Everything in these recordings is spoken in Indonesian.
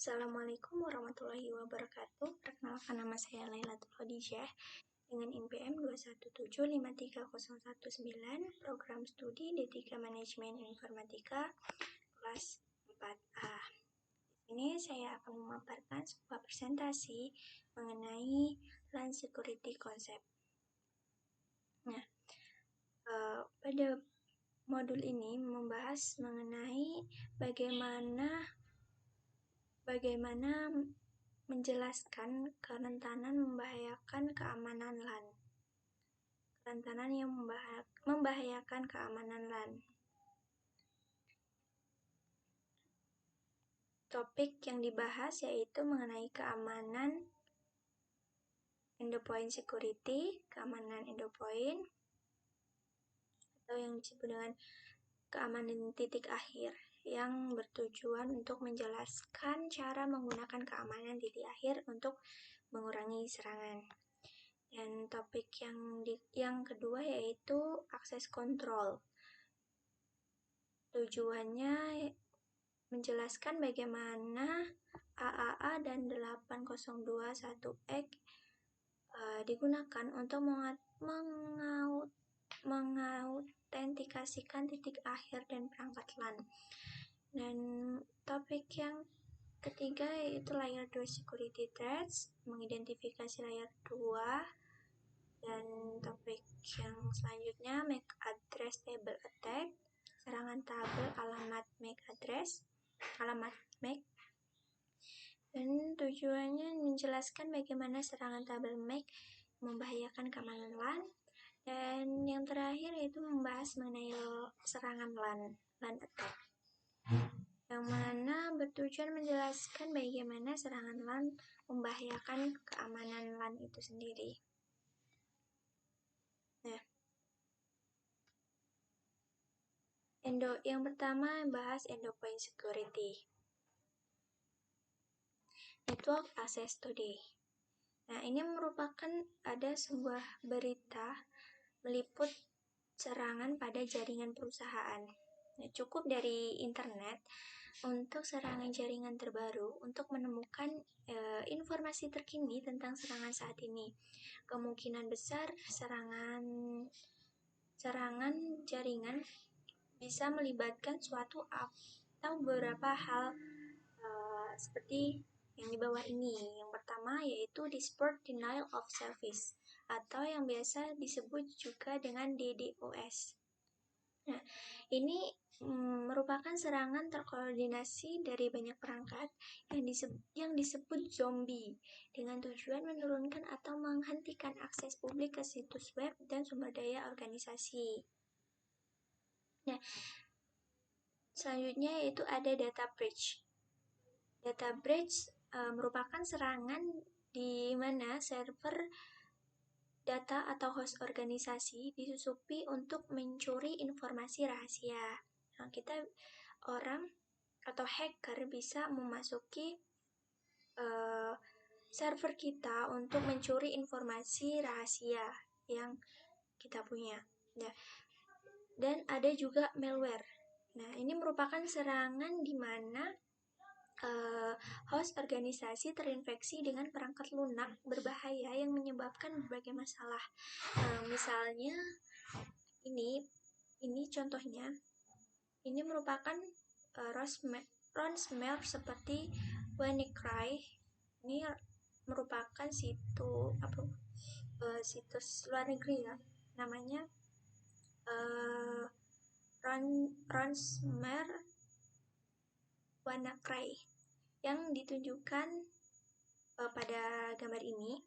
Assalamualaikum warahmatullahi wabarakatuh. Perkenalkan, nama saya Lailatul Khadijah dengan NPM 217530119, program studi D3 Manajemen Informatika kelas 4A. Di sini saya akan memaparkan sebuah presentasi mengenai LAN security concept. Nah, pada modul ini membahas mengenai bagaimana menjelaskan kerentanan membahayakan keamanan LAN. Kerentanan yang membahayakan keamanan LAN. Topik yang dibahas yaitu mengenai keamanan endpoint security, keamanan endpoint, atau yang disebut dengan keamanan titik akhir, yang bertujuan untuk menjelaskan cara menggunakan keamanan titik akhir untuk mengurangi serangan. Dan topik yang kedua yaitu akses kontrol. Tujuannya menjelaskan bagaimana AAA dan 8021X digunakan untuk mengautentikasikan titik akhir dan perangkat LAN. Dan topik yang ketiga yaitu layer 2 security threats, mengidentifikasi layer 2. Dan topik yang selanjutnya MAC address table attack, serangan tabel alamat MAC address, alamat MAC. Dan tujuannya menjelaskan bagaimana serangan tabel MAC membahayakan keamanan LAN. Dan yang terakhir yaitu membahas mengenai serangan LAN attack, yang mana bertujuan menjelaskan bagaimana serangan LAN membahayakan keamanan LAN itu sendiri. Nah, yang pertama bahas endpoint security. Network access today. Nah, ini merupakan ada sebuah berita meliput serangan pada jaringan perusahaan. Nah, cukup dari internet untuk serangan jaringan terbaru untuk menemukan informasi terkini tentang serangan saat ini. Kemungkinan besar serangan jaringan bisa melibatkan suatu atau beberapa hal seperti yang di bawah ini. Yang pertama yaitu Dispute Denial of Service, atau yang biasa disebut juga dengan DDoS. Nah, ini merupakan serangan terkoordinasi dari banyak perangkat yang disebut zombie dengan tujuan menurunkan atau menghentikan akses publik ke situs web dan sumber daya organisasi. Nah, selanjutnya yaitu ada data breach. Data breach merupakan serangan di mana server data atau host organisasi disusupi untuk mencuri informasi rahasia. Nah, orang atau hacker bisa memasuki server kita untuk mencuri informasi rahasia yang kita punya. Nah, dan ada juga malware. Nah, ini merupakan serangan di mana host organisasi terinfeksi dengan perangkat lunak berbahaya yang menyebabkan berbagai masalah. Misalnya ini contohnya, ini merupakan ransomware seperti WannaCry. Ini merupakan situs luar negeri ya, namanya ransomware WannaCry yang ditunjukkan pada gambar ini,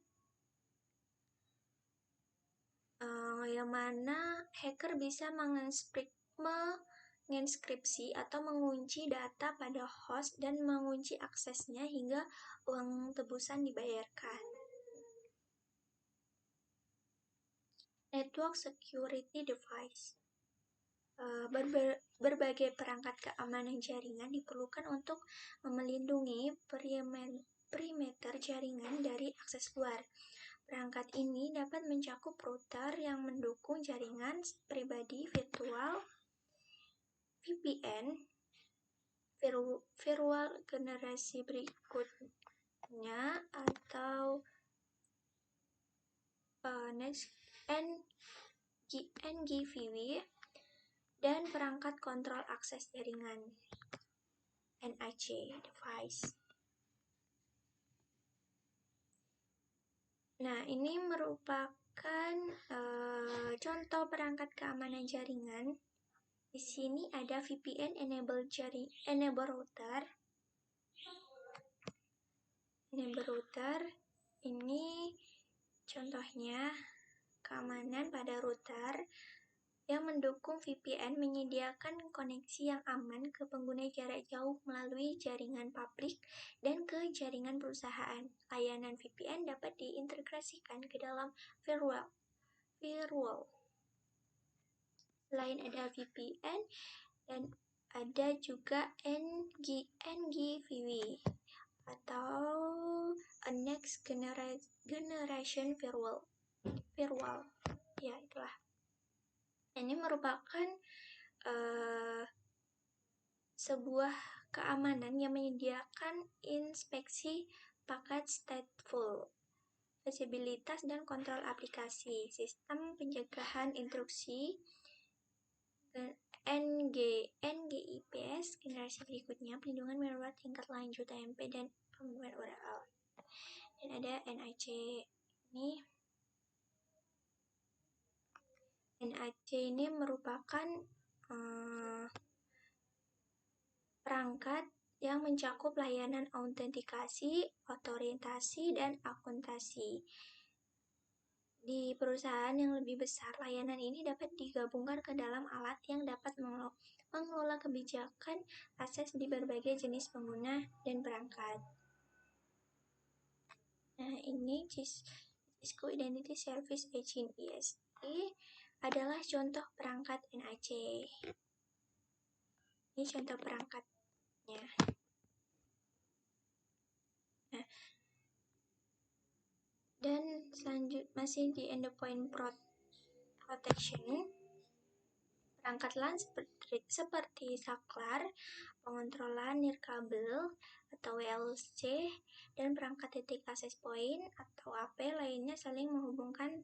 yang mana hacker bisa menginskripsi atau mengunci data pada host dan mengunci aksesnya hingga uang tebusan dibayarkan. Network security device. Berbagai perangkat keamanan jaringan diperlukan untuk melindungi perimeter jaringan dari akses luar. Perangkat ini dapat mencakup router yang mendukung jaringan pribadi virtual, VPN, firewall generasi berikutnya atau next NGVW, dan perangkat kontrol akses jaringan NIC device. Nah, ini merupakan contoh perangkat keamanan jaringan. Di sini ada VPN enable router. Enable router ini contohnya keamanan pada router yang mendukung VPN menyediakan koneksi yang aman ke pengguna jarak jauh melalui jaringan publik dan ke jaringan perusahaan. Layanan VPN dapat diintegrasikan ke dalam firewall. Selain ada VPN, dan ada juga NGVW atau a next generation firewall. Ya, itulah. Ini merupakan sebuah keamanan yang menyediakan inspeksi paket stateful, visibilitas dan kontrol aplikasi, sistem pencegahan intrusi, NGIPS generasi berikutnya, pelindungan malware tingkat lanjut AMP dan firmware URL. Dan ada NIC ini. NIC ini merupakan perangkat yang mencakup layanan autentikasi, otorientasi, dan akuntansi. Di perusahaan yang lebih besar, layanan ini dapat digabungkan ke dalam alat yang dapat mengelola kebijakan akses di berbagai jenis pengguna dan perangkat. Nah, ini Cisco Identity Service Agent ISE adalah contoh perangkat NIC. Ini contoh perangkatnya. Nah, dan selanjutnya masih di endpoint protection. Perangkat LAN seperti saklar, pengontrolan nirkabel atau WLC, dan perangkat titik access point atau AP lainnya saling menghubungkan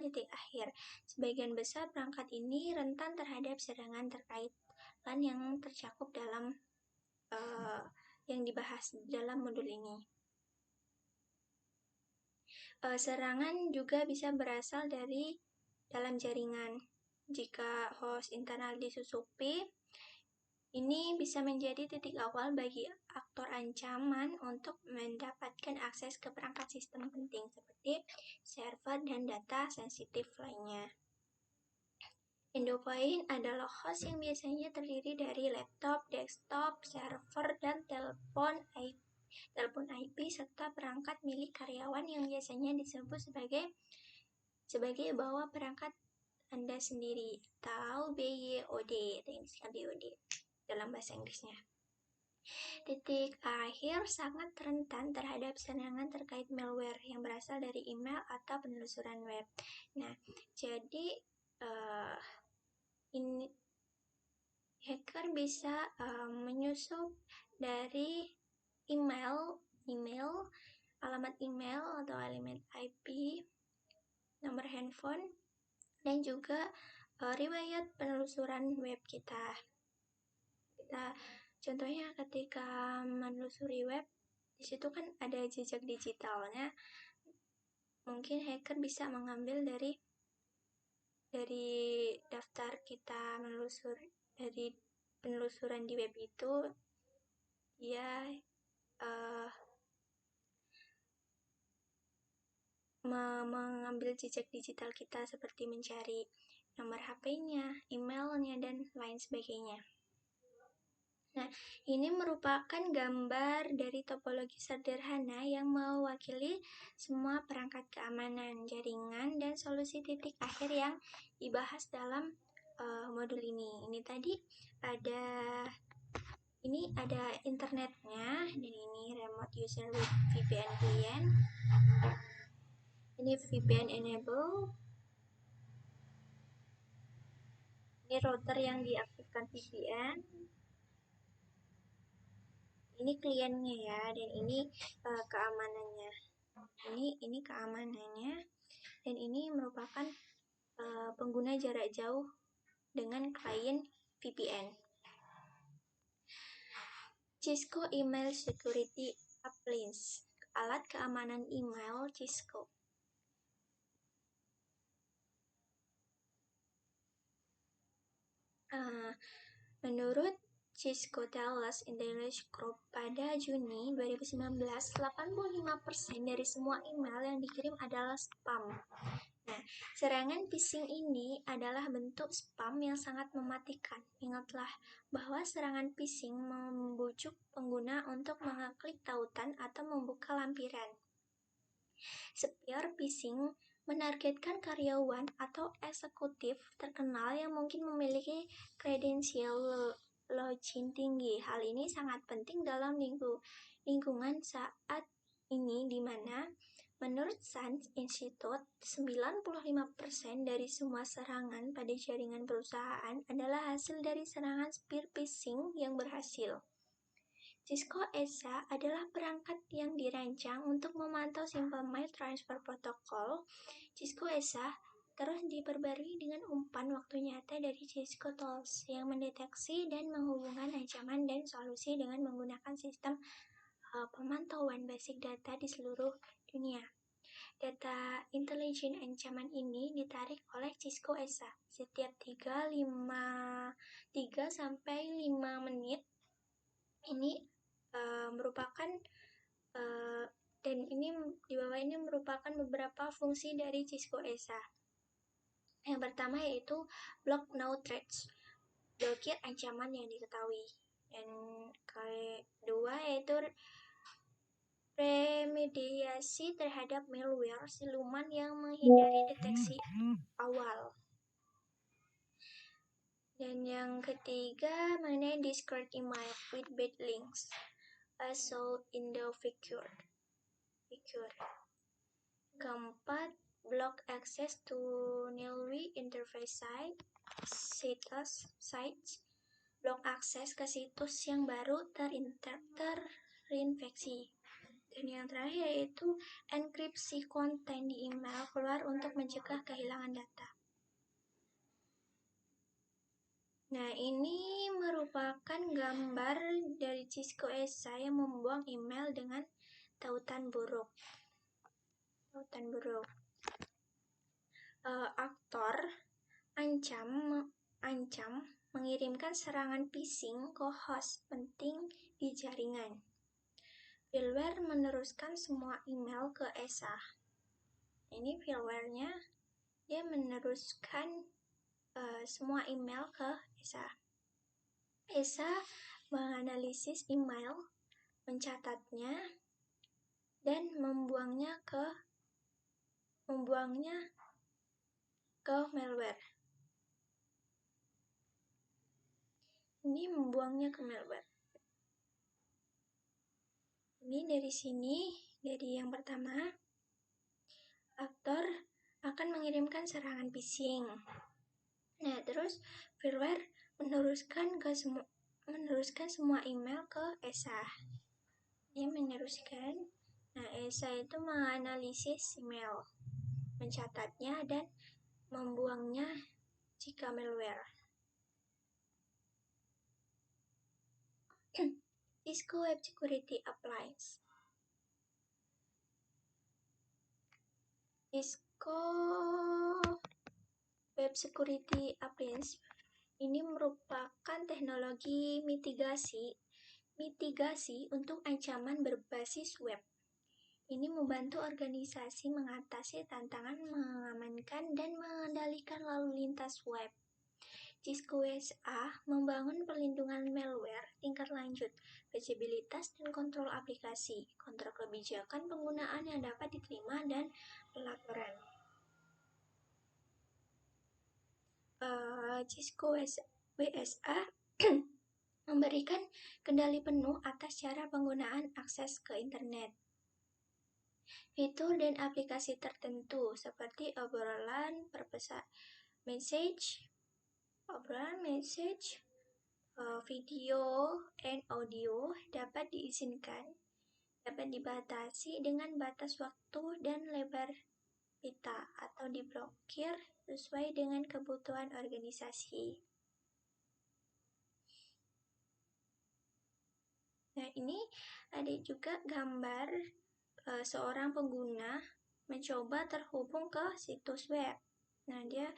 titik akhir. Sebagian besar perangkat ini rentan terhadap serangan terkait LAN yang tercakup dalam yang dibahas dalam modul ini. Serangan juga bisa berasal dari dalam jaringan. Jika host internal disusupi, ini bisa menjadi titik awal bagi aktor ancaman untuk mendapatkan akses ke perangkat sistem penting seperti server dan data sensitif lainnya. Endpoint adalah host yang biasanya terdiri dari laptop, desktop, server, dan telepon IP serta perangkat milik karyawan yang biasanya disebut sebagai bawah perangkat Anda sendiri atau BYOD, dalam bahasa Inggrisnya. Titik akhir sangat rentan terhadap serangan terkait malware yang berasal dari email atau penelusuran web. Nah, jadi ini hacker bisa menyusup dari email, alamat email atau alamat IP, nomor handphone, dan juga riwayat penelusuran web kita. Contohnya ketika menelusuri web, di situ kan ada jejak digitalnya. Mungkin hacker bisa mengambil dari daftar kita dari penelusuran di web itu, dia mengambil jejak digital kita seperti mencari nomor HP-nya, emailnya, dan lain sebagainya. Nah, ini merupakan gambar dari topologi sederhana yang mewakili semua perangkat keamanan jaringan dan solusi titik akhir yang dibahas dalam modul ini. Ini tadi ada internetnya, dan ini remote user with VPN client. Ini VPN enable. Ini router yang diaktifkan VPN. Ini kliennya ya, dan ini keamanannya. Ini keamanannya, dan ini merupakan pengguna jarak jauh dengan klien VPN. Cisco Email Security Appliance, alat keamanan email Cisco. Menurut Cisco Tales Intelligence Group pada Juni 2019, 85% dari semua email yang dikirim adalah spam. Nah, serangan phishing ini adalah bentuk spam yang sangat mematikan. Ingatlah bahwa serangan phishing membujuk pengguna untuk mengeklik tautan atau membuka lampiran. Spear phishing menargetkan karyawan atau eksekutif terkenal yang mungkin memiliki kredensial login tinggi. Hal ini sangat penting dalam lingkungan saat ini di mana menurut Sun Institute, 95% dari semua serangan pada jaringan perusahaan adalah hasil dari serangan spear phishing yang berhasil. Cisco ESA adalah perangkat yang dirancang untuk memantau Simple Mail Transfer Protocol. Cisco ESA terus diperbarui dengan umpan waktu nyata dari Cisco Tools yang mendeteksi dan menghubungkan ancaman dan solusi dengan menggunakan sistem pemantauan basic data di seluruh dunia. Data intelijen ancaman ini ditarik oleh Cisco ESA setiap 3-5 menit. Ini merupakan dan ini di bawah ini merupakan beberapa fungsi dari Cisco ESA. Yang pertama yaitu block no threats, blokir ancaman yang diketahui. Dan kedua yaitu remediasi terhadap malware siluman yang menghindari deteksi awal. Dan yang ketiga mengenai discard email with bad links, assault in the secure. Keempat, block access to newly interface sites, block akses ke situs yang baru terinfeksi. Dan yang terakhir yaitu enkripsi konten di email keluar untuk mencegah kehilangan data. Nah, ini merupakan gambar dari Cisco ESA yang membuang email dengan tautan buruk. Aktor ancam mengirimkan serangan phishing ke host penting di jaringan. Fileware meneruskan semua email ke ESA. Ini fileware-nya, dia meneruskan semua email ke ESA. ESA menganalisis email, mencatatnya, dan membuangnya ke malware. Ini membuangnya ke malware. Ini dari sini, dari yang pertama, aktor akan mengirimkan serangan phishing. Nah, terus firmware meneruskan semua email ke ESA. Dia meneruskan. Nah, ESA itu menganalisis email, mencatatnya dan membuangnya jika malware. Cisco Web Security Appliance. Cisco Web Security Appliance ini merupakan teknologi mitigasi untuk ancaman berbasis web. Ini membantu organisasi mengatasi tantangan mengamankan dan mengendalikan lalu lintas web. Cisco ESA membangun perlindungan malware tingkat lanjut, fleksibilitas dan kontrol aplikasi, kontrol kebijakan penggunaan yang dapat diterima dan pelaporan. Cisco WSA memberikan kendali penuh atas cara penggunaan akses ke internet. Fitur dan aplikasi tertentu seperti obrolan message, video and audio dapat diizinkan, dapat dibatasi dengan batas waktu dan lebar pita atau diblokir sesuai dengan kebutuhan organisasi. Nah, ini ada juga gambar seorang pengguna mencoba terhubung ke situs web. Nah, dia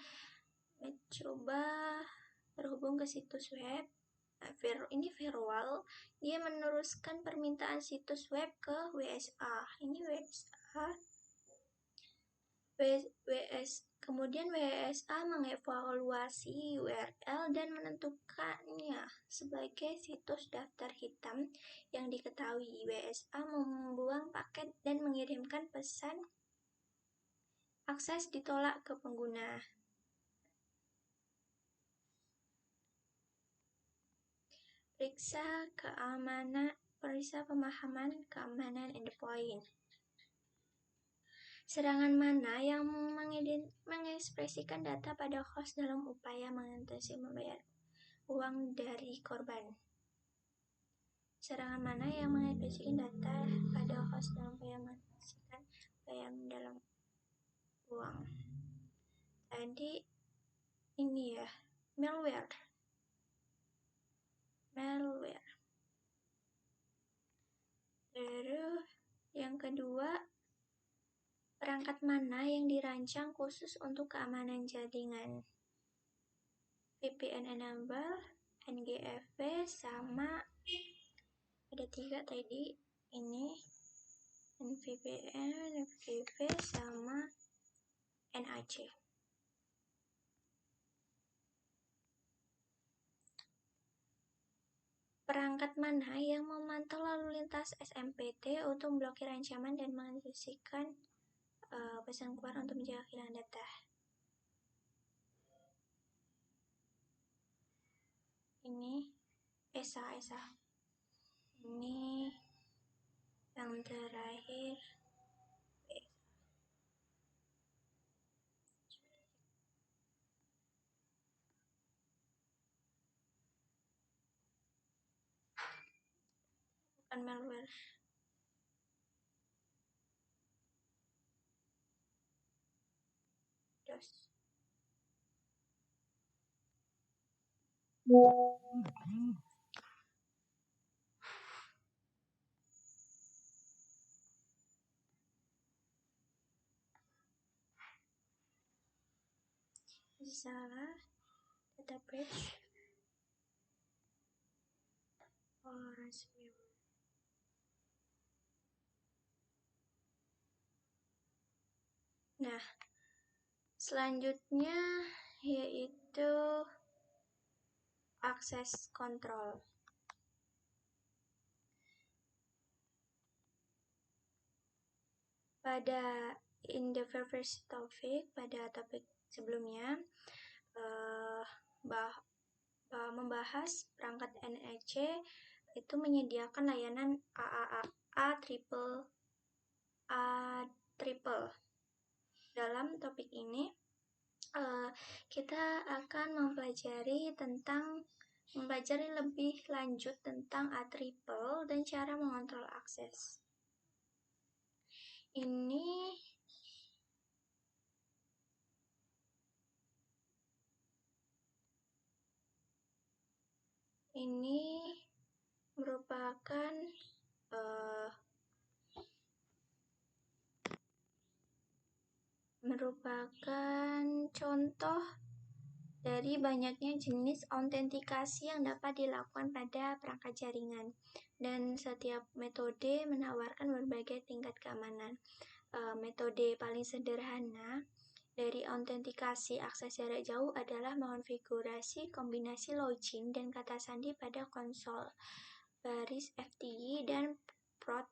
mencoba terhubung ke situs web. Nah, ini virtual. Dia meneruskan permintaan situs web ke WSA. Ini WSA. Kemudian WSA mengevaluasi URL dan menentukannya sebagai situs daftar hitam yang diketahui. WSA membuang paket dan mengirimkan pesan akses ditolak ke pengguna. Periksa pemahaman keamanan endpoint. Serangan mana yang mengekspresikan data pada host dalam upaya mengatasi membayar uang dari korban? Serangan mana yang mengekspresikan data pada host dalam upaya mengatasi pembayaran dalam uang? Tadi ini ya, malware. Terus yang kedua, perangkat mana yang dirancang khusus untuk keamanan jaringan? VPN enable, NGFW, sama ada 3 tadi, ini NVPN, NGFW, sama NAC. Perangkat mana yang memantau lalu lintas SMPT untuk memblokir ancaman dan menginstruksikan pesan keluar untuk menjaga kehilangan data? Ini ESA. Ini yang terakhir bukan malware. DOS. Salah, data breach, ransomware. Nah, selanjutnya yaitu akses control. In the previous topic, pada topik sebelumnya, membahas perangkat NEC itu menyediakan layanan triple. Dalam topik ini kita akan mempelajari lebih lanjut tentang triple dan cara mengontrol akses. Ini merupakan contoh dari banyaknya jenis autentikasi yang dapat dilakukan pada perangkat jaringan, dan setiap metode menawarkan berbagai tingkat keamanan. Metode paling sederhana dari autentikasi akses jarak jauh adalah mengonfigurasi kombinasi login dan kata sandi pada konsol, baris FTP, dan port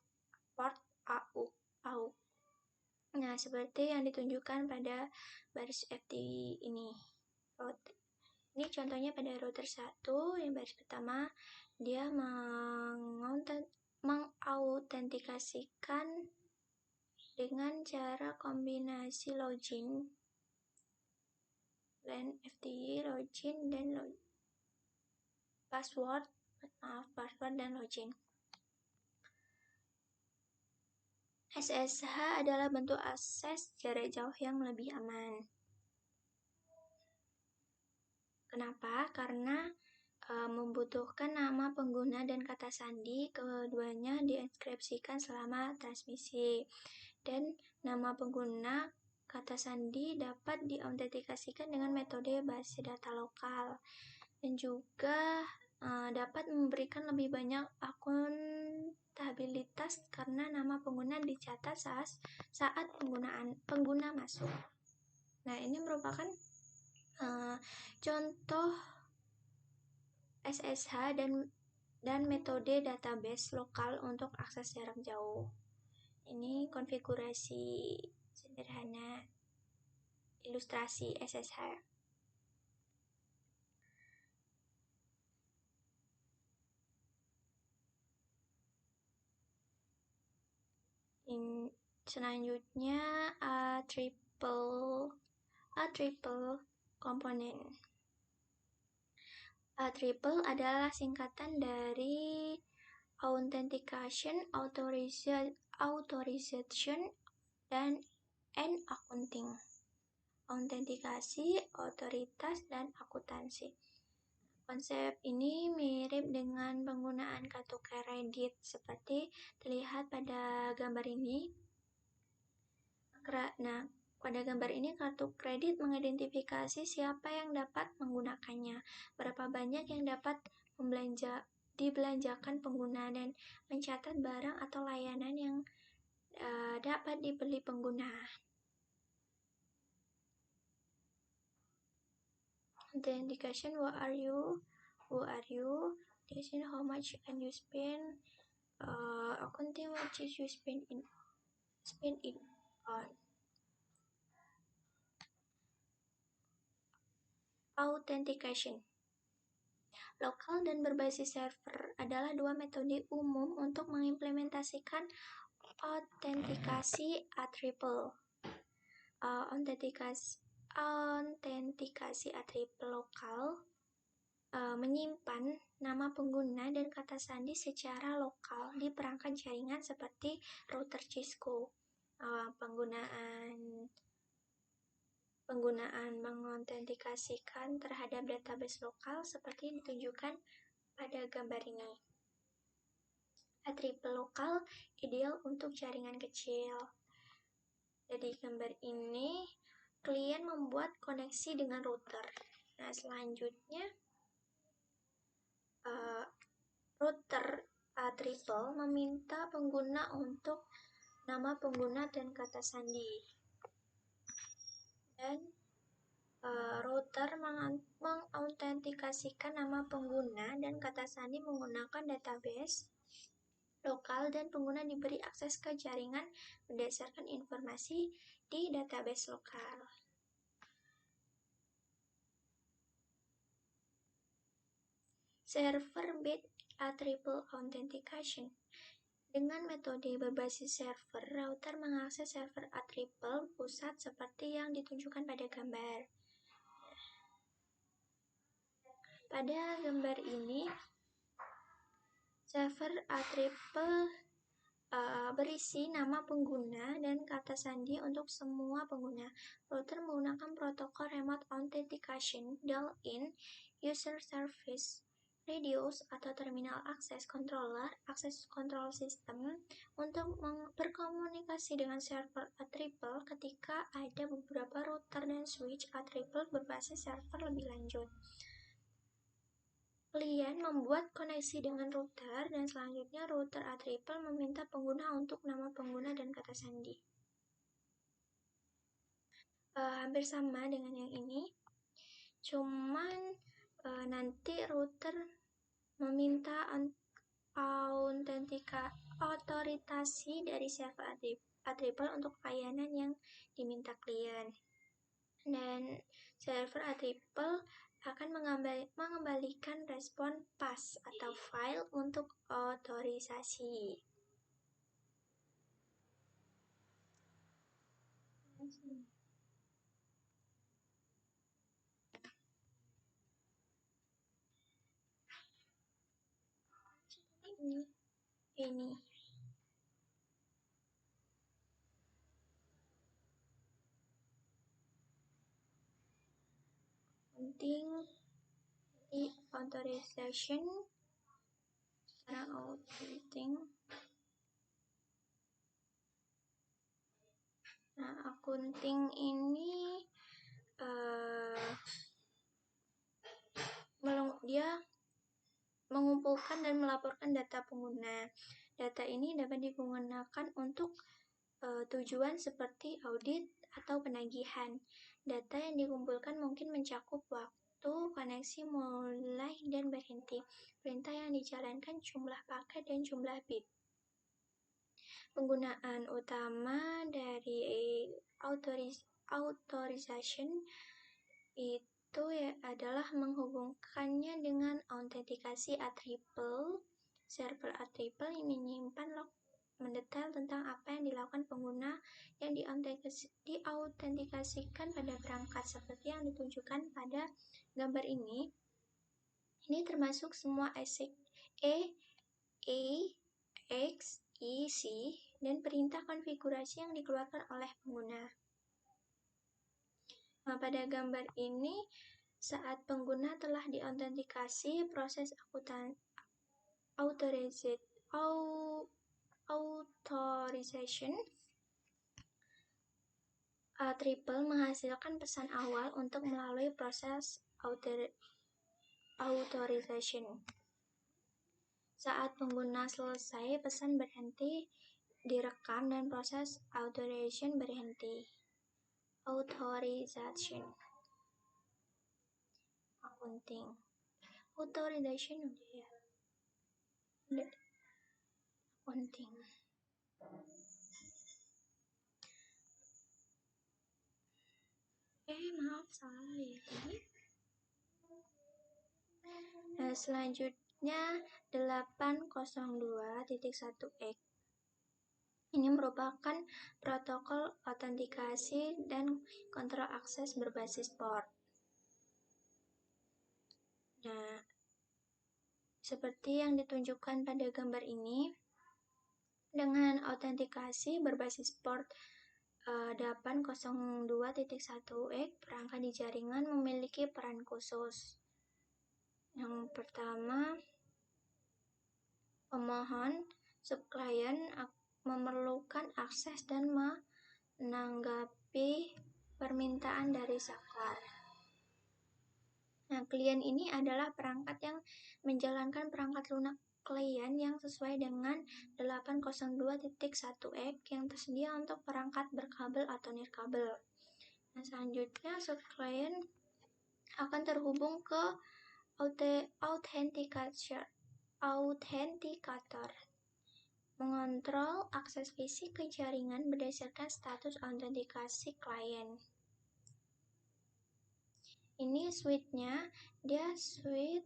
AUX. Nah, seperti yang ditunjukkan pada baris FTP ini. Ini contohnya pada router 1, yang baris pertama, dia mengautentikasikan dengan cara kombinasi login, LAN, FTP, login, dan login. password dan login. SSH adalah bentuk akses jarak jauh yang lebih aman. Kenapa? Karena membutuhkan nama pengguna dan kata sandi, keduanya dienkripsikan selama transmisi. Dan nama pengguna, kata sandi dapat diautentikasikan dengan metode basis data lokal. Dan juga dapat memberikan lebih banyak akuntabilitas karena nama pengguna dicatat saat pengguna masuk. Nah, ini merupakan contoh SSH dan metode database lokal untuk akses jarak jauh. Ini konfigurasi sederhana ilustrasi SSH. Selanjutnya A triple komponen. A triple adalah singkatan dari authentication, authorization, dan accounting. Autentikasi, otoritas, dan akuntansi. Konsep ini mirip dengan penggunaan kartu kredit seperti terlihat pada gambar ini. Nah, pada gambar ini kartu kredit mengidentifikasi siapa yang dapat menggunakannya, berapa banyak yang dapat dibelanjakan pengguna, dan mencatat barang atau layanan yang dapat dibeli pengguna. Authentication, who are you? How much can you spend? Accounting, what did you spend it on? Authentication. Lokal dan berbasis server adalah dua metode umum untuk mengimplementasikan autentikasi A triple. Autentikasi A triple lokal menyimpan nama pengguna dan kata sandi secara lokal di perangkat jaringan seperti router Cisco. Penggunaan mengautentikasikan terhadap database lokal seperti ditunjukkan pada gambar ini. A triple lokal ideal untuk jaringan kecil. Jadi gambar ini klien membuat koneksi dengan router. Nah, selanjutnya router A triple meminta pengguna untuk nama pengguna dan kata sandi. Dan router mengautentikasikan nama pengguna dan kata sandi menggunakan database lokal, dan pengguna diberi akses ke jaringan berdasarkan informasi di database lokal. Server-based A triple authentication. Dengan metode berbasis server, router mengakses server A triple pusat seperti yang ditunjukkan pada gambar. Pada gambar ini, server A triple berisi nama pengguna dan kata sandi untuk semua pengguna. Router menggunakan protokol remote authentication, built-in user service, radios atau terminal access control system untuk berkomunikasi dengan server A triple ketika ada beberapa router dan switch A triple berbasis server lebih lanjut. Klien membuat koneksi dengan router, dan selanjutnya router A triple meminta pengguna untuk nama pengguna dan kata sandi. Hampir sama dengan yang ini, cuman nanti router meminta otorisasi dari server A triple untuk layanan yang diminta klien. Dan server A triple akan mengembalikan respon pass atau file untuk otorisasi. ini. Penting di authorization sekarang auditing. Nah, accounting ini dia mengumpulkan dan melaporkan data pengguna. Data ini dapat digunakan untuk tujuan seperti audit atau penagihan. Data yang dikumpulkan mungkin mencakup waktu, koneksi mulai dan berhenti, perintah yang dijalankan, jumlah paket, dan jumlah bit. Penggunaan utama dari authorization itu adalah menghubungkannya dengan autentikasi A-triple. Server A-triple yang menyimpan log mendetail tentang apa yang dilakukan pengguna yang diautentikasikan pada perangkat seperti yang ditunjukkan pada gambar ini. Ini termasuk semua ASIC X, Y, C, dan perintah konfigurasi yang dikeluarkan oleh pengguna. Nah, pada gambar ini, saat pengguna telah diautentikasi, proses authorization A-triple menghasilkan pesan awal untuk melalui proses authorization. Saat pengguna selesai, pesan berhenti direkam dan proses authorization berhenti. Authorization accounting. Authorization udah ya. Udah. Accounting. Maaf salah ya tadi. Nah, selanjutnya 802.1x. Ini merupakan protokol autentikasi dan kontrol akses berbasis port. Nah, seperti yang ditunjukkan pada gambar ini, dengan autentikasi berbasis port 802.1x, perangkat di jaringan memiliki peran khusus. Yang pertama, pemohon subklien memerlukan akses dan menanggapi permintaan dari saklar. Nah, klien ini adalah perangkat yang menjalankan perangkat lunak klien yang sesuai dengan 802.1x yang tersedia untuk perangkat berkabel atau nirkabel. Nah, selanjutnya subklien akan terhubung ke autentikator, mengontrol akses fisik ke jaringan berdasarkan status autentikasi klien. Ini switch-nya, dia switch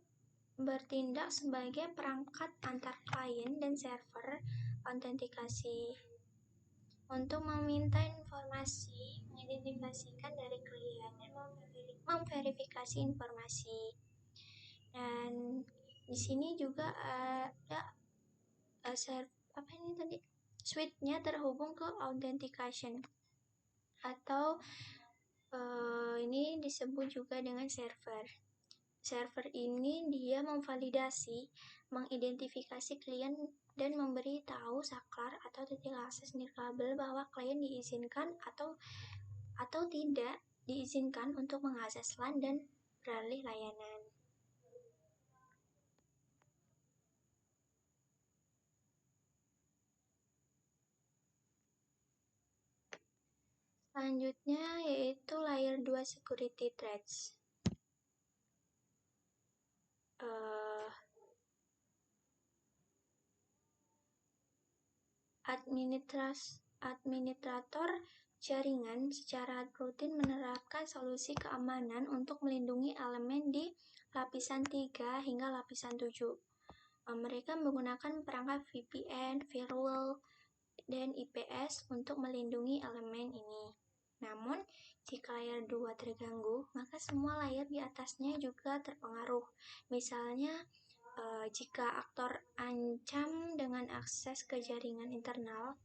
bertindak sebagai perangkat antar klien dan server autentikasi untuk meminta informasi, mengidentifikasikan dari klien, dan memverifikasi informasi. Dan di sini juga ada switch-nya terhubung ke authentication atau ini disebut juga dengan server. Server ini dia memvalidasi, mengidentifikasi klien dan memberi tahu saklar atau titik akses nirkabel bahwa klien diizinkan atau tidak diizinkan untuk mengakses LAN dan beralih layanan. Selanjutnya yaitu layer 2 security threats. Administrator jaringan secara rutin menerapkan solusi keamanan untuk melindungi elemen di lapisan 3 hingga lapisan 7. Mereka menggunakan perangkat VPN, firewall, dan IPS untuk melindungi elemen ini. Namun, jika layer 2 terganggu, maka semua layer di atasnya juga terpengaruh. Misalnya, jika aktor ancam dengan akses ke jaringan internal,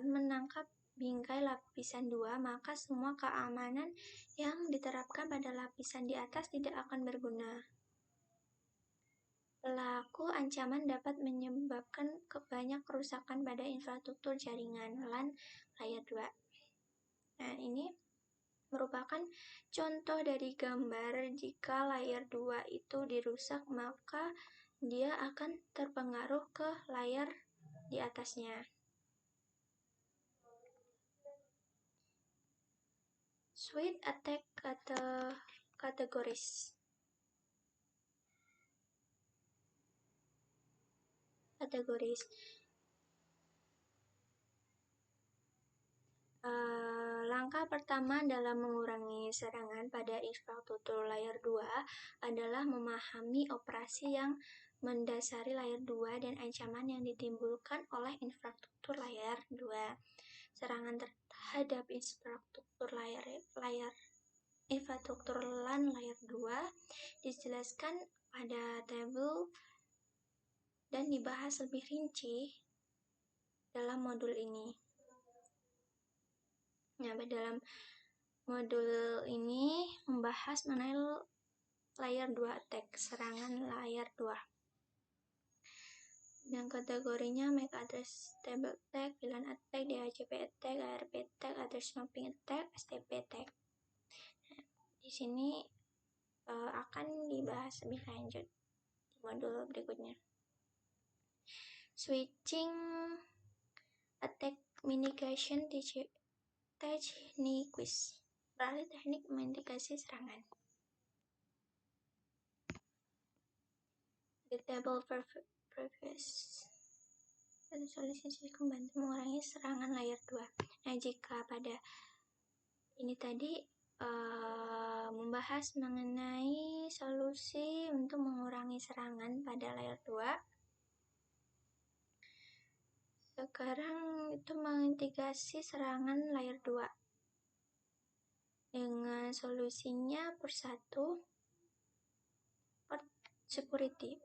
menangkap bingkai lapisan 2, maka semua keamanan yang diterapkan pada lapisan di atas tidak akan berguna. Pelaku ancaman dapat menyebabkan banyak kerusakan pada infrastruktur jaringan LAN layer 2. Nah, ini merupakan contoh dari gambar jika layer 2 itu dirusak, maka dia akan terpengaruh ke layar di atasnya. Switch attack categories. Langkah pertama dalam mengurangi serangan pada infrastruktur layer 2 adalah memahami operasi yang mendasari layer 2 dan ancaman yang ditimbulkan oleh infrastruktur layer 2. Serangan terhadap infrastruktur LAN layer 2 dijelaskan pada tabel dan dibahas lebih rinci dalam modul ini. Nah, dalam modul ini membahas mengenai layer 2 attack, serangan layer 2. Yang kategorinya MAC address table attack, VLAN attack, DHCP attack, ARP attack, address mapping attack, STP attack. Nah, di sini akan dibahas lebih lanjut di modul berikutnya. Switching attack mitigation techniques, berarti teknik mitigasi serangan. The table previous dan solusi membantu mengurangi serangan layer 2. Nah, jika pada ini tadi membahas mengenai solusi untuk mengurangi serangan pada layer 2, sekarang itu mengintegrasi serangan layer 2 dengan solusinya persatu. Port security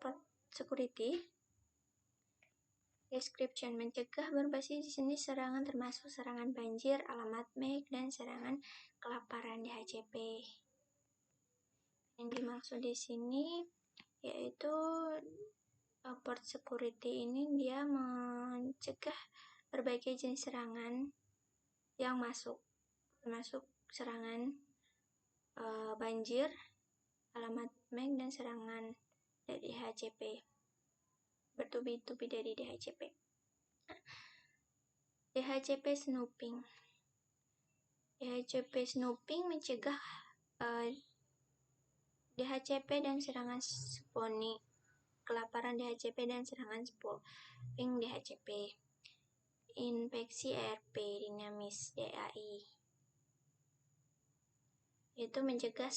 description, mencegah berbasis jenis serangan termasuk serangan banjir, alamat MAC, dan serangan kelaparan DHCP. Yang dimaksud di sini yaitu port security ini dia mencegah berbagai jenis serangan yang masuk, termasuk serangan banjir, alamat MAC, dan serangan dari DHCP, bertubi-tubi dari DHCP. DHCP snooping. DHCP snooping mencegah DHCP dan serangan spoofing, kelaparan DHCP dan serangan spoofing DHCP. Infeksi ARP dinamis DAI, itu mencegah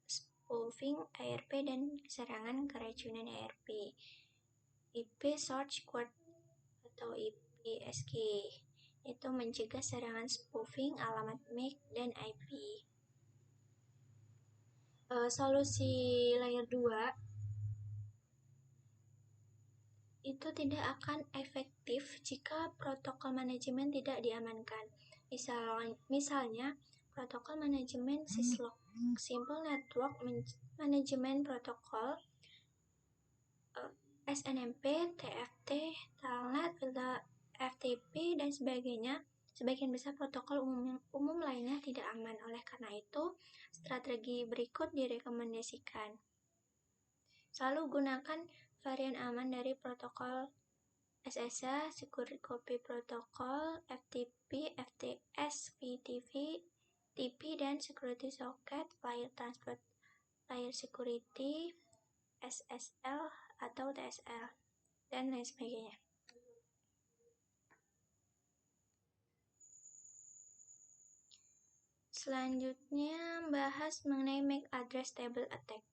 spoofing ARP dan serangan keracunan ARP. IP Source Code atau IPSG, itu mencegah serangan spoofing alamat MAC dan IP. Solusi layer 2 itu tidak akan efektif jika protokol manajemen tidak diamankan. Misalnya protokol manajemen syslog, Simple Network Management Protocol, SNMP, TFT, Telnet, FTP, dan sebagainya. Sebagian besar protokol umum lainnya tidak aman. Oleh karena itu, strategi berikut direkomendasikan. Selalu gunakan varian aman dari protokol SSH, Security Copy Protocol, FTP, FTS, VTP, TP, dan Security Socket, File Transport Layer Security, SSL atau TSL, dan lain sebagainya. Selanjutnya bahas mengenai MAC address table attack.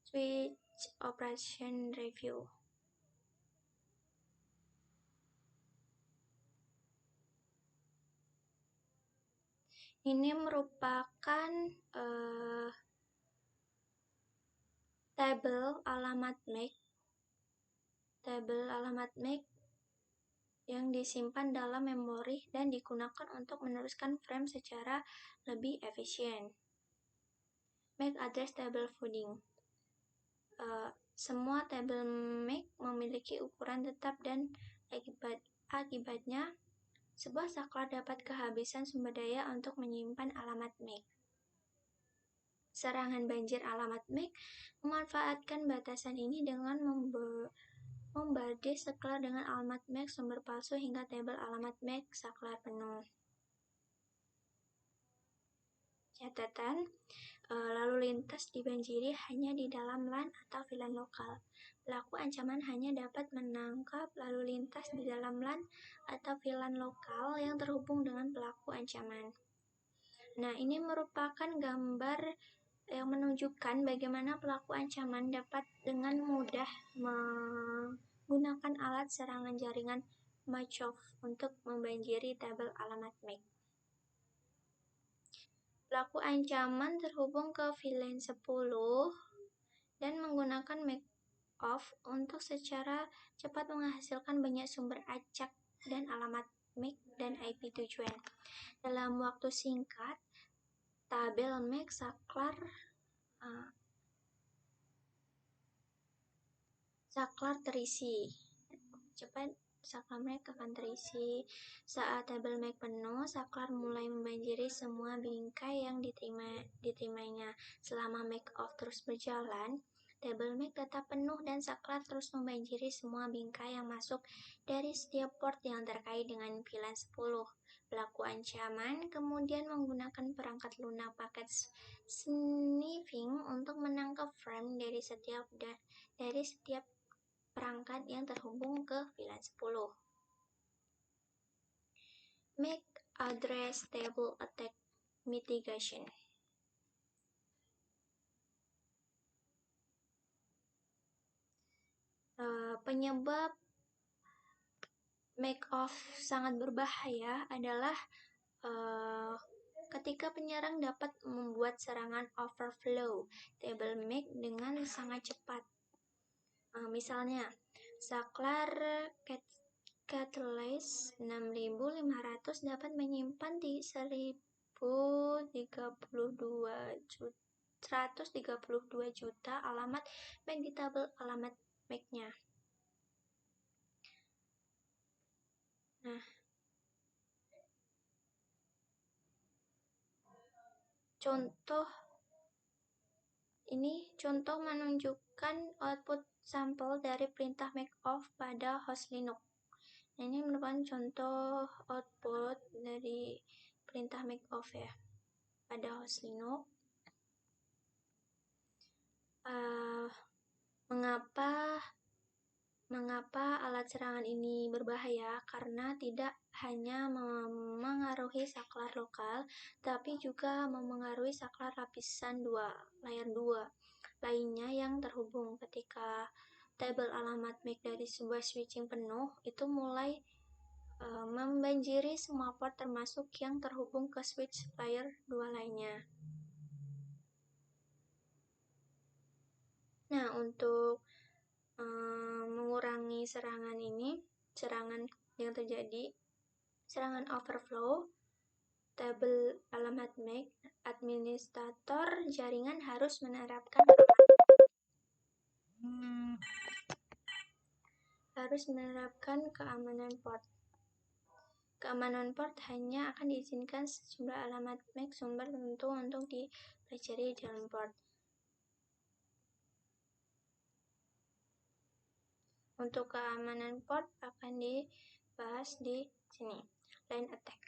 Switch operation review. Ini merupakan tabel alamat MAC yang disimpan dalam memori dan digunakan untuk meneruskan frame secara lebih efisien. MAC address table folding. Semua tabel MAC memiliki ukuran tetap dan akibatnya sebuah saklar dapat kehabisan sumber daya untuk menyimpan alamat MAC. Serangan banjir alamat MAC memanfaatkan batasan ini dengan membardir saklar dengan alamat MAC sumber palsu hingga tabel alamat MAC saklar penuh. Catatan, lalu lintas dibanjiri hanya di dalam LAN atau VLAN lokal. Pelaku ancaman hanya dapat menangkap lalu lintas di dalam LAN atau VLAN lokal yang terhubung dengan pelaku ancaman. Nah, ini merupakan gambar yang menunjukkan bagaimana pelaku ancaman dapat dengan mudah menggunakan alat serangan jaringan Machov untuk membanjiri tabel alamat MAC. Pelaku ancaman terhubung ke VLAN 10 dan menggunakan MAC-off untuk secara cepat menghasilkan banyak sumber acak dan alamat MAC dan IP tujuan. Dalam waktu singkat, tabel MAC saklar terisi. Cepat saklar MAC akan terisi. Saat tabel MAC penuh, saklar mulai membanjiri semua bingkai yang diterimanya. Selama MAC off terus berjalan, tabel MAC tetap penuh dan saklar terus membanjiri semua bingkai yang masuk dari setiap port yang terkait dengan VLAN 10. Pelaku ancaman kemudian menggunakan perangkat lunak paket sniffing untuk menangkap frame dari setiap perangkat yang terhubung ke VLAN 10. MAC address table attack mitigation. Penyebab MAC off sangat berbahaya adalah ketika penyerang dapat membuat serangan overflow tabel MAC dengan sangat cepat. Misalnya, saklar Catalyst 6500 dapat menyimpan di 132 juta alamat MAC di tabel alamat MAC-nya. Nah, contoh menunjukkan output sampel dari perintah MAC-off pada host Linux. Nah, ini merupakan contoh output dari perintah MAC-off ya pada host Linux. Mengapa alat serangan ini berbahaya? Karena tidak hanya memengaruhi saklar lokal, tapi juga memengaruhi saklar lapisan layer 2 lainnya yang terhubung. Ketika tabel alamat MAC dari sebuah switching penuh, itu mulai membanjiri semua port termasuk yang terhubung ke switch layer 2 lainnya. Nah, untuk mengurangi serangan yang terjadi, serangan overflow tabel alamat MAC, administrator jaringan harus menerapkan keamanan port. Keamanan port hanya akan diizinkan sejumlah alamat MAC sumber tertentu untuk dipelajari dalam port. Untuk keamanan port akan dibahas di sini. LAN attack.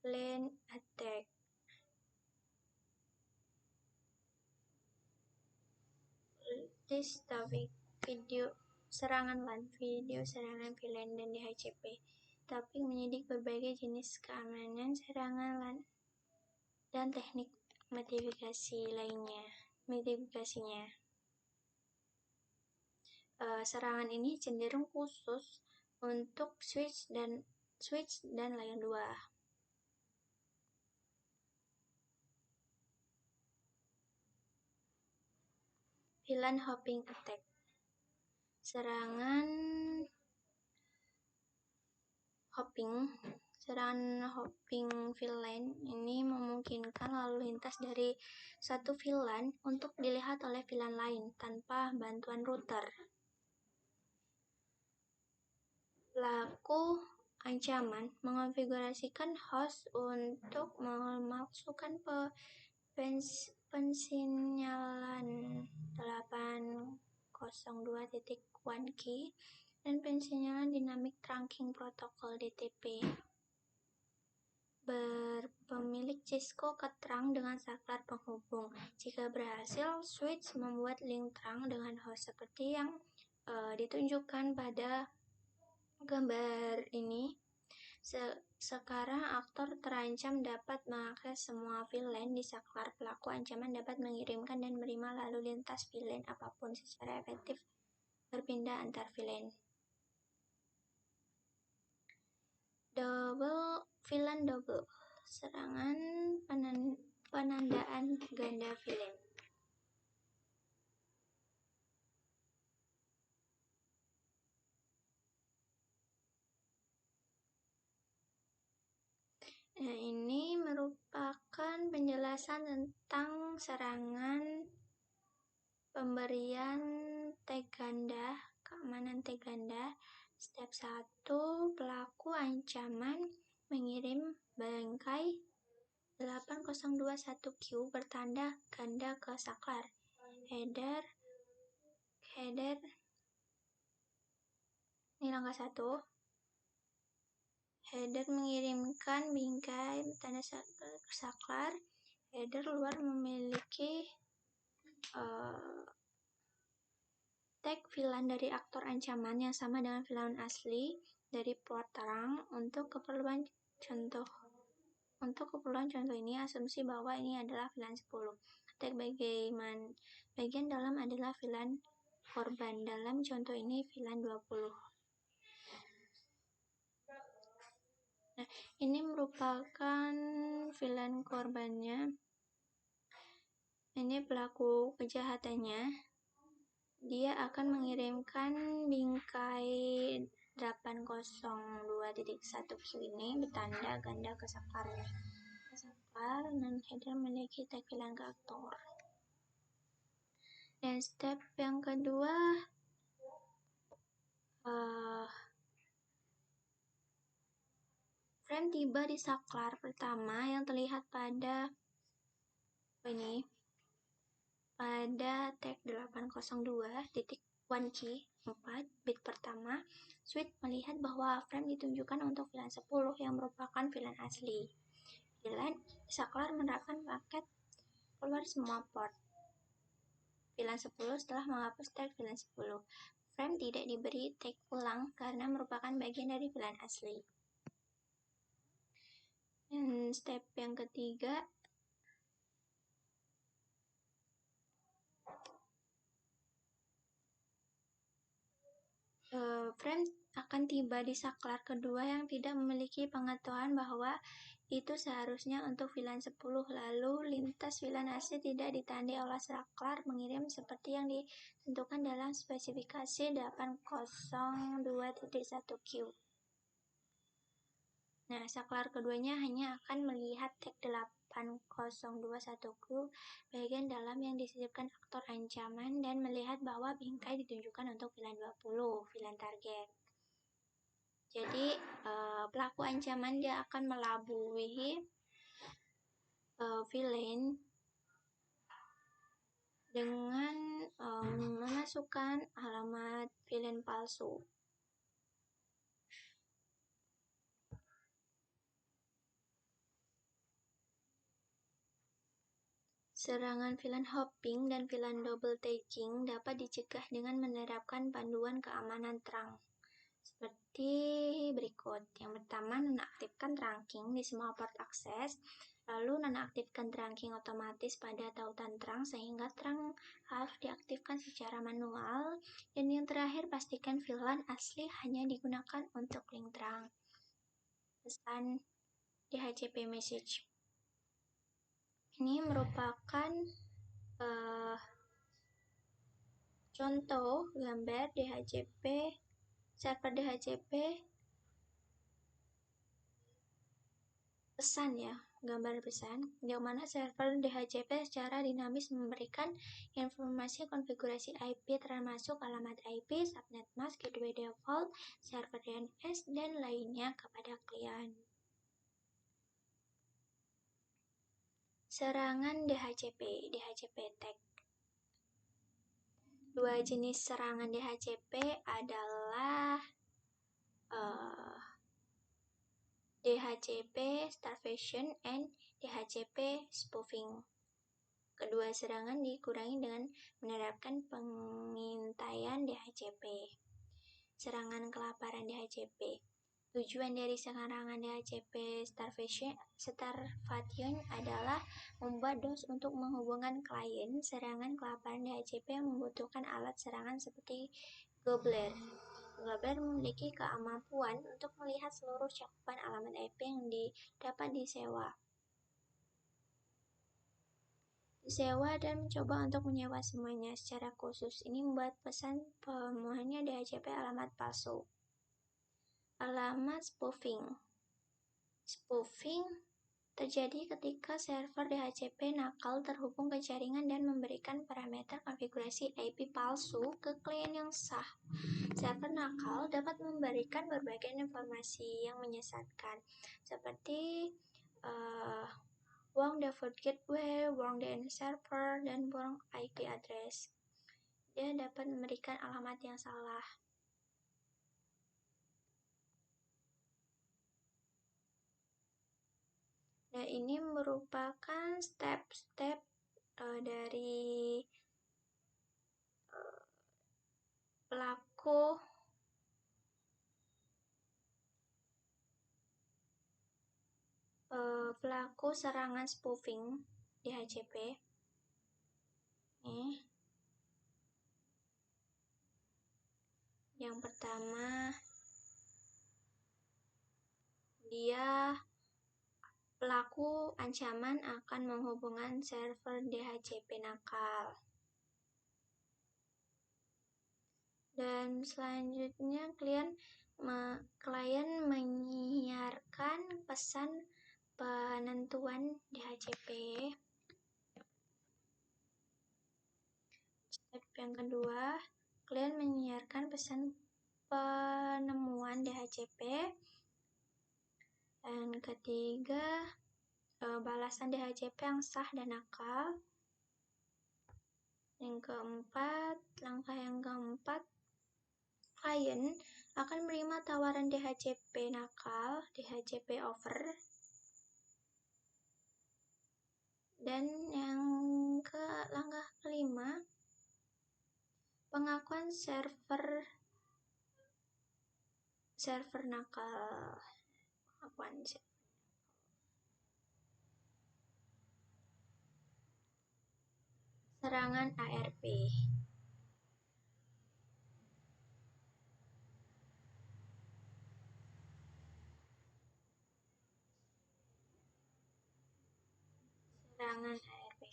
LAN attack. This topic serangan LAN, video serangan VLAN dan DHCP. Topik menyidik berbagai jenis keamanan serangan LAN dan teknik mitigasinya. Serangan ini cenderung khusus untuk switch dan layer 2. Villain hopping attack. Serangan hopping villain ini memungkinkan lalu lintas dari satu villain untuk dilihat oleh villain lain tanpa bantuan router. Pelaku ancaman mengonfigurasikan host untuk memasukkan pensinyalan 802.1 key dan pensinyalan Dynamic Trunking Protocol DTP berpemilik Cisco ke trunk dengan saklar penghubung. Jika berhasil, switch membuat link trunk dengan host seperti yang ditunjukkan pada gambar ini. Sekarang aktor terancam dapat mengakses semua villain di saklar. Pelaku ancaman dapat mengirimkan dan menerima lalu lintas villain apapun secara efektif berpindah antar villain. Villain double. Serangan penandaan ganda villain. Nah, ini merupakan penjelasan tentang serangan pemberian tag ganda, keamanan tag ganda. Step 1, pelaku ancaman mengirim bangkai 8021Q bertanda ganda ke saklar. Header ini langkah 1. Header mengirimkan bingkai tanda saklar. Header luar memiliki tag VLAN dari aktor ancaman yang sama dengan VLAN asli dari port terang. Untuk keperluan contoh ini, asumsi bahwa ini adalah VLAN 10. Tag bagian dalam adalah VLAN korban. Dalam contoh ini VLAN 20. Nah, ini merupakan villain korbannya. Ini pelaku kejahatannya. Dia akan mengirimkan bingkai 802.1Q ini bertanda ganda ke saklar dan header memiliki tag villain ke aktor. Dan step yang kedua, frame tiba di saklar pertama yang terlihat pada tag 802.1 key 4 bit pertama. Switch melihat bahwa frame ditunjukkan untuk VLAN 10 yang merupakan VLAN asli. VLAN saklar menerapkan paket keluar semua port VLAN 10 setelah menghapus tag VLAN 10. Frame tidak diberi tag ulang karena merupakan bagian dari VLAN asli. Dan step yang ketiga, frame akan tiba di saklar kedua yang tidak memiliki pengetahuan bahwa itu seharusnya untuk VLAN 10. Lalu lintas VLAN asli tidak ditandai oleh saklar mengirim seperti yang ditentukan dalam spesifikasi 802.1Q. Nah, saklar keduanya hanya akan melihat tag 8021Q bagian dalam yang disisipkan aktor ancaman dan melihat bahwa bingkai ditunjukkan untuk VLAN 20, VLAN target. Jadi, pelaku ancaman dia akan melabui villain dengan memasukkan alamat villain palsu. Serangan villain hopping dan villain double tagging dapat dicegah dengan menerapkan panduan keamanan trunk seperti berikut. Yang pertama, nonaktifkan trunking di semua port akses. Lalu nonaktifkan trunking otomatis pada tautan trunk sehingga trunk half diaktifkan secara manual. Dan yang terakhir, pastikan VLAN asli hanya digunakan untuk link trunk. Pesan DHCP message. Ini merupakan contoh gambar DHCP, server DHCP pesan ya, gambar pesan, yang mana server DHCP secara dinamis memberikan informasi konfigurasi IP termasuk alamat IP, subnet mask, gateway default, server DNS, dan lainnya kepada klien. Serangan DHCP attack. Dua jenis serangan DHCP adalah DHCP starvation and DHCP spoofing. Kedua serangan dikurangi dengan menerapkan pengintaian DHCP. Serangan kelaparan DHCP. Tujuan dari serangan DHCP starvation adalah membuat DOS untuk menghubungkan klien. Serangan kelaparan DHCP membutuhkan alat serangan seperti Gobbler. Gobbler memiliki kemampuan untuk melihat seluruh cakupan alamat IP yang dapat disewa dan mencoba untuk menyewa semuanya secara khusus. Ini membuat pesan penemuannya DHCP alamat palsu. Alamat spoofing. Spoofing terjadi ketika server DHCP nakal terhubung ke jaringan dan memberikan parameter konfigurasi IP palsu ke klien yang sah. Server nakal dapat memberikan berbagai informasi yang menyesatkan, seperti wrong default gateway, wrong DNS server, dan wrong IP address. Dia dapat memberikan alamat yang salah. Nah, ini merupakan step-step dari pelaku serangan spoofing DHCP. Yang pertama, pelaku ancaman akan menghubungkan server DHCP nakal. Dan selanjutnya klien menyiarkan pesan penentuan DHCP. Step yang kedua, klien menyiarkan pesan penemuan DHCP. Dan ketiga, balasan DHCP yang sah dan nakal. Langkah yang keempat, klien akan menerima tawaran DHCP nakal, DHCP offer. Dan langkah kelima, pengakuan server nakal. Serangan ARP. Serangan ARP.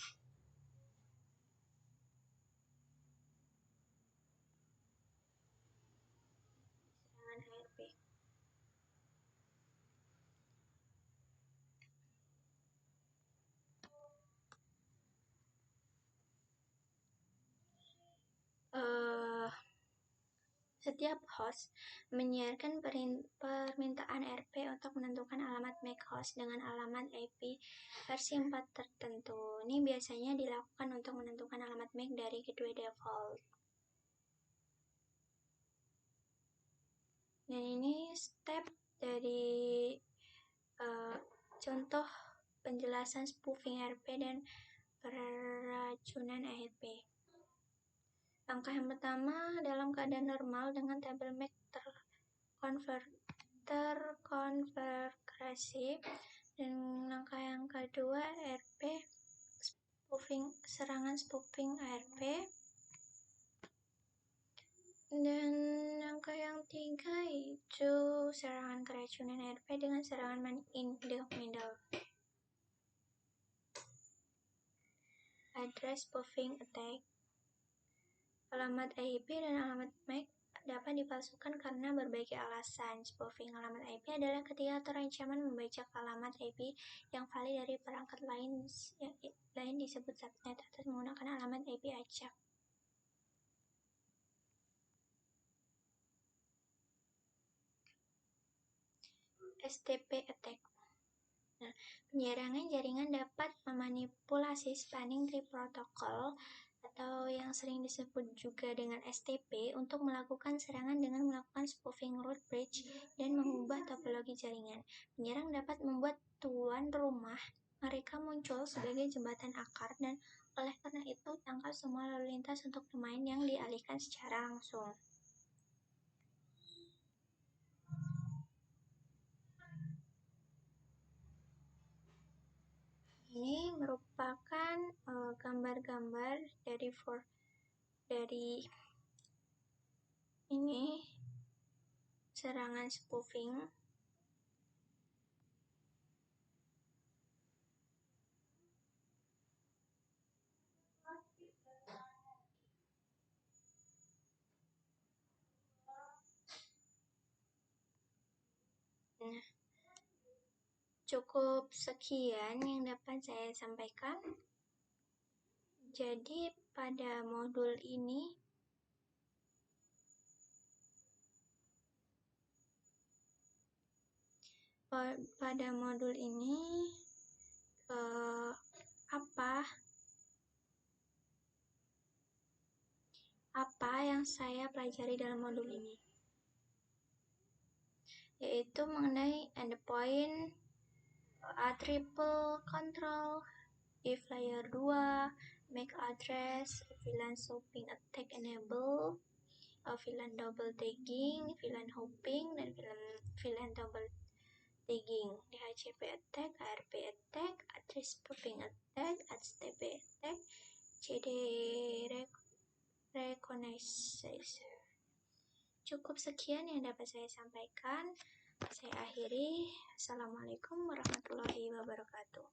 Setiap host menyiarkan permintaan RP untuk menentukan alamat MAC host dengan alamat IP versi 4 tertentu. Ini biasanya dilakukan untuk menentukan alamat MAC dari gateway default. Dan ini step dari contoh penjelasan spoofing RP dan peracunan ARP. Langkah yang pertama, dalam keadaan normal dengan tabel MAC terkonfigurasi, Dan langkah yang kedua, ARP, serangan spoofing ARP. Dan langkah yang tiga itu serangan keracunan ARP dengan serangan man in the middle. Address spoofing attack. Alamat IP dan alamat MAC dapat dipalsukan karena berbagai alasan. Spoofing alamat IP adalah ketika terancam membajak alamat IP yang valid dari perangkat lain disebut subnet atas menggunakan alamat IP acak. STP attack. Nah, penyerangan jaringan dapat memanipulasi spanning tree protocol atau yang sering disebut juga dengan STP untuk melakukan serangan dengan melakukan spoofing root bridge dan mengubah topologi jaringan. Penyerang dapat membuat tuan rumah mereka muncul sebagai jembatan akar dan oleh karena itu tangkap semua lalu lintas untuk domain yang dialihkan secara langsung. Ini merupakan gambar-gambar dari ini serangan spoofing. Nah, cukup sekian yang dapat saya sampaikan. Jadi pada modul ini apa yang saya pelajari dalam modul ini, yaitu mengenai endpoint, triple control, if layer 2, MAC address, VLAN spoofing attack enable, VLAN double tagging, VLAN hopping, dan VLAN double tagging, DHCP attack, ARP attack, address spoofing attack, STP attack, CD reconnaissance. Cukup sekian yang dapat saya sampaikan. Saya akhiri. Assalamualaikum warahmatullahi wabarakatuh.